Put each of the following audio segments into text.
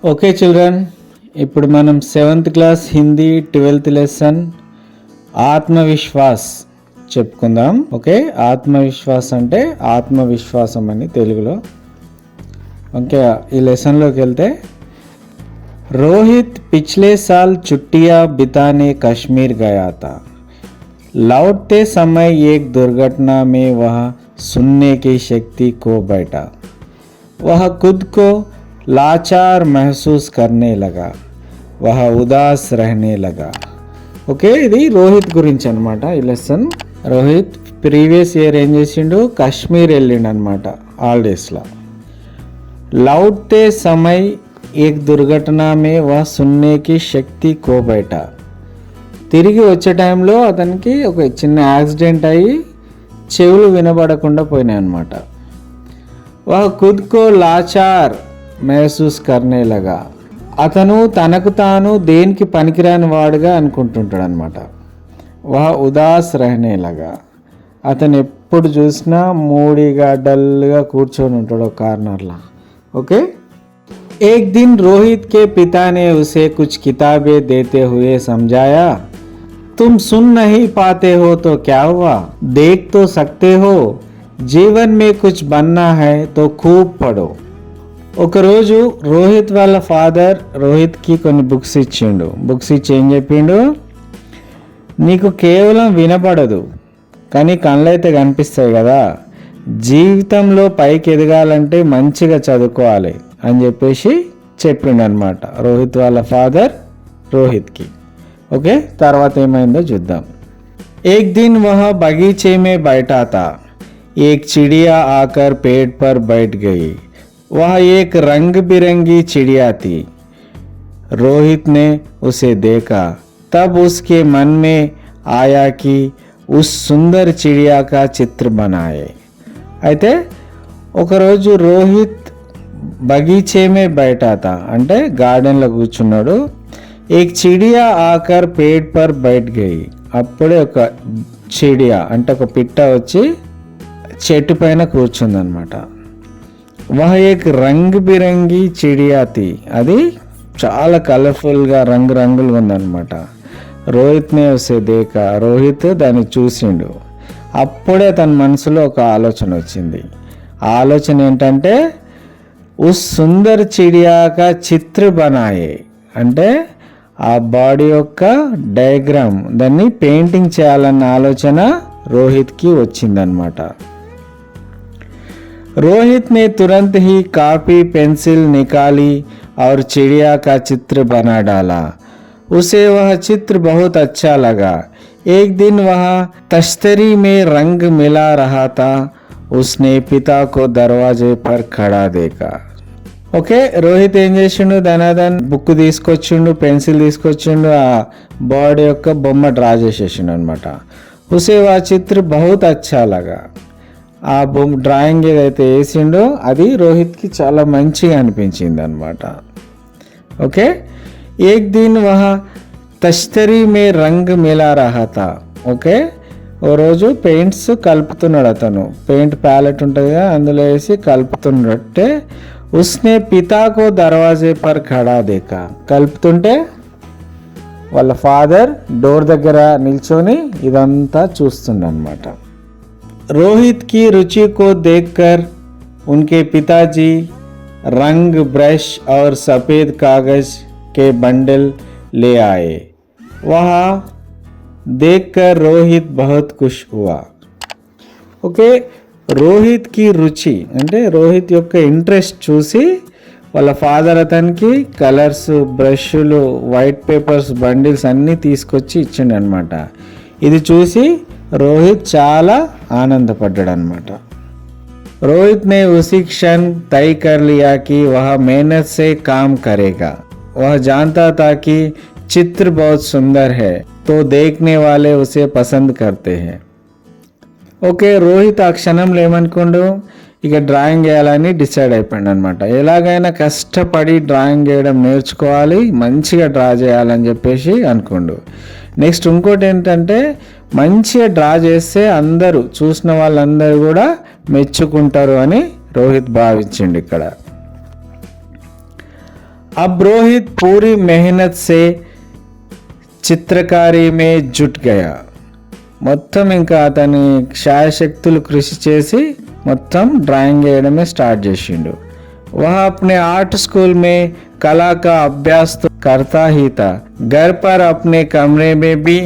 Okay children, ఇప్పుడు మనం 7th class Hindi 12th lesson ఆత్మవిశ్వాస్ చెప్పుకుందాం. ఓకే, ఆత్మవిశ్వాస్ అంటే ఆత్మవిశ్వాసం అని తెలుగులో. ఓకే, ఈ లెసన్లోకి వెళ్తే रोहित पिछले साल छुट्टियां बिताने कश्मीर गया था. लौटते समय एक दुर्घटना में वह सुनने की शक्ति खो बैठा. वह खुद को लाचार महसूस करने लगा. वह उदास रहने लगा. ఓకే, ఇది రోహిత్ గురించి అనమాట ఈ లెసన్. రోహిత్ ప్రీవియస్ ఇయర్ ఏం చేసిండు, కాశ్మీర్ వెళ్ళిండు అనమాట హాలిడేస్లో. లౌట్తే సమయ్ ఏక్ దుర్ఘటన మే వహ సున్నేకి శక్తి ఖో బైఠా. తిరిగి వచ్చే టైంలో అతనికి ఒక చిన్న యాక్సిడెంట్ అయ్యి చెవులు వినబడకుండా పోయినాయి అన్నమాట. వహ ఖుద్ కో లాచార్ మహసూస్ కర్నే లగా. అతను తనకు తాను దేనికి పనికిరాని వాడుగా అనుకుంటుంటాడు అనమాట. వహ ఉదాస్ రహనే లగా. అతను ఎప్పుడు చూసినా మూడిగా డల్గా కూర్చొని ఉంటాడు ఒక కార్నర్లో. ఓకే, एक दिन रोहित के पिता ने उसे कुछ किताबें देते हुए समझाया, तुम सुन नहीं पाते हो तो क्या हुआ, देख तो सकते हो, जीवन में कुछ बनना है तो खूब पढ़ो. ఒకరోజు రోహిత్ వాళ్ళ ఫాదర్ రోహిత్కి కొన్ని బుక్స్ ఇచ్చిండు. బుక్స్ ఇచ్చి ఏం చెప్పిండు, నీకు కేవలం వినపడదు కానీ కళ్ళైతే కనిపిస్తాయి కదా, జీవితంలో పైకి ఎదగాలంటే మంచిగా చదువుకోవాలి అని చెప్పేసి చెప్పిండు అనమాట రోహిత్ వాళ్ళ ఫాదర్ రోహిత్కి. ఓకే, తర్వాత ఏమైందో చూద్దాం. एक दिन वह बगीचे में बैठा था. एक चिड़िया आकर पेड़ पर बैठ गई. वह एक रंग बिरंगी चिड़िया थी. रोहित ने उसे देखा. तब उसके मन में आया कि उस सुंदर चिड़िया का चित्र बनाए. అయితే ఒకరోజు రోహిత్ బగీచే మే బైఠా తా అంటే గార్డెన్లో కూర్చున్నాడు. ఏక్ చిడియా ఆకర్ పేడ్ పర్ బైట్ గయి. అప్పుడే ఒక చిడియా అంటే ఒక పిట్ట వచ్చి చెట్టు పైన కూర్చుందనమాట. వహ ఏక్ రంగ్ బిరంగి చిడియా తి. అది చాలా కలర్ఫుల్గా రంగులుగా ఉందన్నమాట. రోహిత్నే ఉసే దేకా. రోహిత్ దాన్ని చూసిండు. అప్పుడే తన మనసులో ఒక ఆలోచన వచ్చింది. ఆ ఆలోచన ఏంటంటే ఉస్ సుందర్ చిడియాక చిత్ర బనాయే. అంటే ఆ బాడీ యొక్క డయాగ్రామ్ దాన్ని పెయింటింగ్ చేయాలన్న ఆలోచన రోహిత్కి వచ్చిందనమాట. रोहित ने तुरंत ही कॉपी पेंसिल निकाली और चिड़िया का चित्र बना डाला. उसे वह चित्र बहुत अच्छा लगा. एक दिन वह तश्तरी में रंग मिला रहा था. उसने पिता को दरवाजे पर खड़ा देखा. ఓకే, రోహిత్ ఏం చేసిండు, ధనాధన్ బుక్ తీసుకొచ్చిండు, పెన్సిల్ తీసుకొచ్చిండు, ఆ బాడీ యొక్క బొమ్మ డ్రా చేసేసిండు అనమాట. ఉసే ఆ చిత్ర బహుత్ అచ్చా లగా. ఆ బొమ్మ డ్రాయింగ్ ఏదైతే వేసిండో అది రోహిత్కి చాలా మంచిగా అనిపించింది అనమాట. ఓకే, ఏక్ దిన్ వహ తశ్తరీ మే రంగ్ మిలా రహా తా. ఓకే, ఓ రోజు పెయింట్స్ కలుపుతున్నాడు అతను. పెయింట్ ప్యాలెట్ ఉంటుంది కదా, అందులో వేసి కలుపుతున్నట్టే ఉస్నే పితాకో దర్వాజే పర్ ఖడా దేకా. కలుపుతుంటే వాళ్ళ ఫాదర్ డోర్ దగ్గర నిల్చొని ఇదంతా చూస్తుండనమాట. रोहित की रुचि को देखकर उनके पिताजी रंग ब्रश और सफ़ेद कागज के बंडल ले आए. वहाँ देखकर रोहित बहुत खुश हुआ. ఓకే, రోహిత్కి రుచి అంటే రోహిత్ యొక్క ఇంట్రెస్ట్ చూసి వాళ్ళ ఫాదర్ అతనికి కలర్స్, బ్రష్లు, వైట్ పేపర్స్ బండిల్స్ అన్నీ తీసుకొచ్చి ఇచ్చిండు అనమాట. ఇది చూసి రోహిత్ చాలా ఆనందపడ్డాడు అనమాట. रोहित ने उसी क्षण तय कर लिया कि वह मेहनत से काम करेगा. वह जानता था कि चित्र बहुत सुंदर है तो देखने वाले उसे पसंद करते हैं. ఓకే, రోహిత్ ఆ క్షణంలో ఏమనుకోండు, ఇక డ్రాయింగ్ వేయాలని డిసైడ్ అయిపోయాడు అనమాట. ఎలాగైనా కష్టపడి డ్రాయింగ్ వేయడం నేర్చుకోవాలి, మంచిగా డ్రా చేయాలని చెప్పేసి అనుకోండు. నెక్స్ట్ ఇంకోటి ఏంటంటే మంచిగా డ్రా చేస్తే అందరూ చూసిన వాళ్ళందరూ కూడా మెచ్చుకుంటారు అని రోహిత్ భావించిండు ఇక్కడ. अब रोहित पूरी मेहनत से చిత్రకారి మే జుట్ గయా. మొత్తం ఇంకా అతని శాయశక్తులు కృషి చేసి మొత్తం డ్రాయింగ్ వేయడమే స్టార్ట్ చేసిండు. वह अपने आर्ट स्कूल में कला का अभ्यास तो करता ही था, घर पर अपने कमरे में भी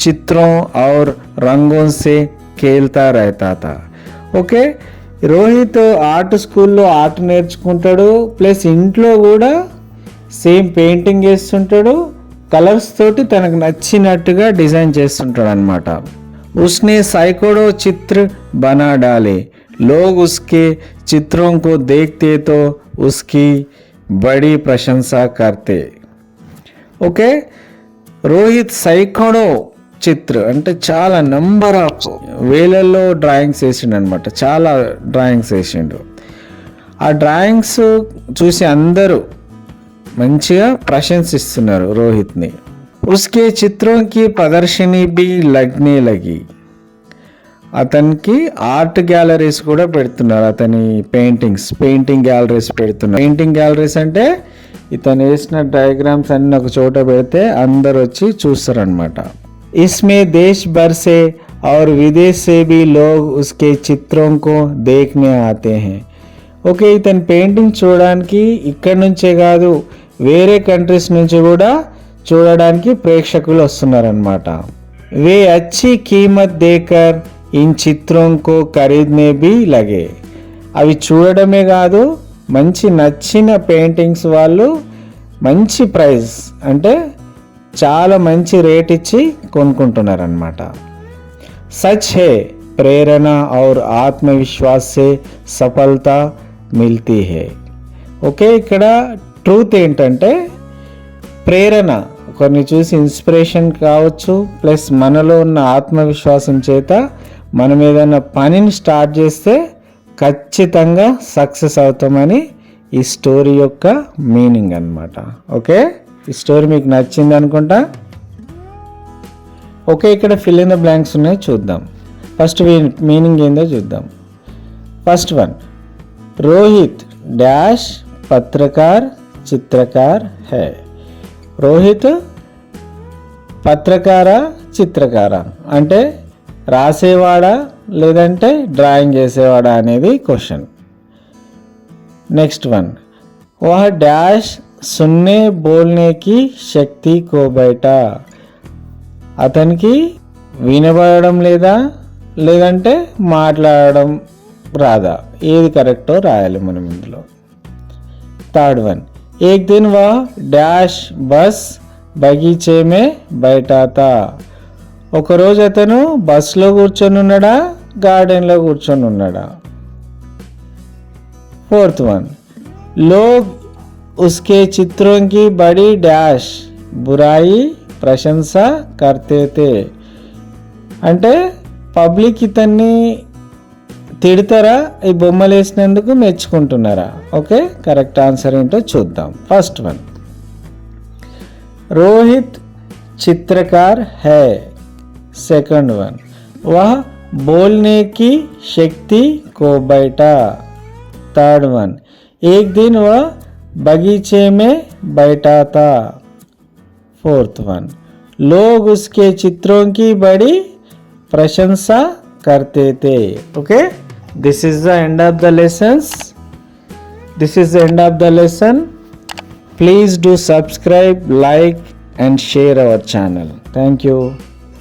चित्रों और रंगों से खेलता रहता था. ఓకే, రోహిత్ ఆర్ట్ స్కూల్లో ఆర్ట్ నేర్చుకుంటాడు, ప్లస్ ఇంట్లో కూడా సేమ్ పెయింటింగ్ వేస్తుంటాడు, కలర్స్ తోటి తనకు నచ్చినట్టుగా డిజైన్ చేస్తుంటాడు అనమాట. उसने सैकड़ों चित्र बना डाले, लोग उसके चित्रों को देखते तो उसकी बड़ी प्रशंसा करते. ఓకే, రోహిత్ సైకడో చిత్ర అంటే చాలా నంబర్ ఆఫ్ వేలల్లో డ్రాయింగ్స్ వేసిండు అనమాట. చాలా డ్రాయింగ్స్ వేసిండు. ఆ డ్రాయింగ్స్ చూసి అందరూ మంచిగా ప్రశంసిస్తున్నారు రోహిత్ని. उसके चित्रों की प्रदर्शनी भी लगने लगी. అతనికి ఆర్ట్ గ్యాలరీస్ కూడా పెడుతున్నారు. అతని పెయింటింగ్ గ్యాలరీస్ పెడుతున్నారు. పెయింటింగ్ గ్యాలరీస్ అంటే ఇతను వేసిన డయాగ్రామ్స్ అన్ని ఒక చోట పెడితే అందరు వచ్చి చూస్తారనమాట. इसमें देश भर से और विदेश से भी लोग उसके चित्रों को देखने आते हैं. ఓకే, ఇతని పెయింటింగ్ చూడడానికి ఇక్కడి నుంచే కాదు వేరే కంట్రీస్ నుంచి కూడా చూడడానికి ప్రేక్షకులు వస్తున్నారనమాట. వే అచ్చి కీమత్ దేకర్ ఇన్ చిత్రం కో ఖరీద్నే భీ లగే. అవి చూడడమే కాదు మంచి నచ్చిన పెయింటింగ్స్ వాళ్ళు మంచి ప్రైజ్ అంటే చాలా మంచి రేట్ ఇచ్చి కొనుక్కుంటున్నారనమాట. సచ్ హే ప్రేరణ और ఆత్మవిశ్వాస్ से సఫలతా మిల్తీ హే. ఓకే, ఇక్కడ ట్రూత్ ఏంటంటే ప్రేరణ కొన్ని చూసి ఇన్స్పిరేషన్ కావచ్చు, ప్లస్ మనలో ఉన్న ఆత్మవిశ్వాసం చేత మనం ఏదైనా పనిని స్టార్ట్ చేస్తే ఖచ్చితంగా సక్సెస్ అవుతామని ఈ స్టోరీ యొక్క మీనింగ్ అన్నమాట. ఓకే, ఈ స్టోరీ మీకు నచ్చింది అనుకుంటా. ఓకే, ఇక్కడ ఫిల్ ఇన్ ద బ్లాంక్స్ ఉన్నాయి, చూద్దాం. ఫస్ట్ మీనింగ్ ఏందో చూద్దాం. ఫస్ట్ వన్, రోహిత్ డాష్ పత్రకార్ చిత్రకార్ హై. రోహిత్ పత్రకార చిత్రకార అంటే రాసేవాడా లేదంటే డ్రాయింగ్ చేసేవాడా అనేది క్వశ్చన్. నెక్స్ట్ వన్, వహ డాష్ సున్నే బోల్నేకి శక్తి కో బయట. అతనికి వినబడడం లేదా లేదంటే మాట్లాడడం రాదా, ఏది కరెక్టో రాయాలి మనం ఇందులో. థర్డ్ వన్, एक दिन वह डैश बस బగీచే మే బైఠా తా. ఒకరోజు అతను బస్లో కూర్చొని ఉన్నాడా గార్డెన్లో కూర్చొని ఉన్నాడా. फोर्थ वन, लोग उसके चित्रों की बड़ी डैश बुराई प्रशंसा करते थे. అంటే పబ్లిక్ ఇతన్ని తిడతారా ఈ బొమ్మలు వేసినందుకు మెచ్చుకుంటున్నారా. ఓకే, కరెక్ట్ ఆన్సర్ ఏంటో చూద్దాం. ఫస్ట్ వన్, రోహిత్ చిత్రకార్ హై. సెకండ్ వన్, వహ బోల్నే की शक्ति को बैठा. थर्ड वन, एक दिन वह बगीचे में बैठा था. फोर्थ वन, लोग उसके चित्रों की बड़ी प्रशंसा करते थे. Okay, this is the end of the lessons. This is the end of the lesson. Please do subscribe, like and share our channel. Thank you.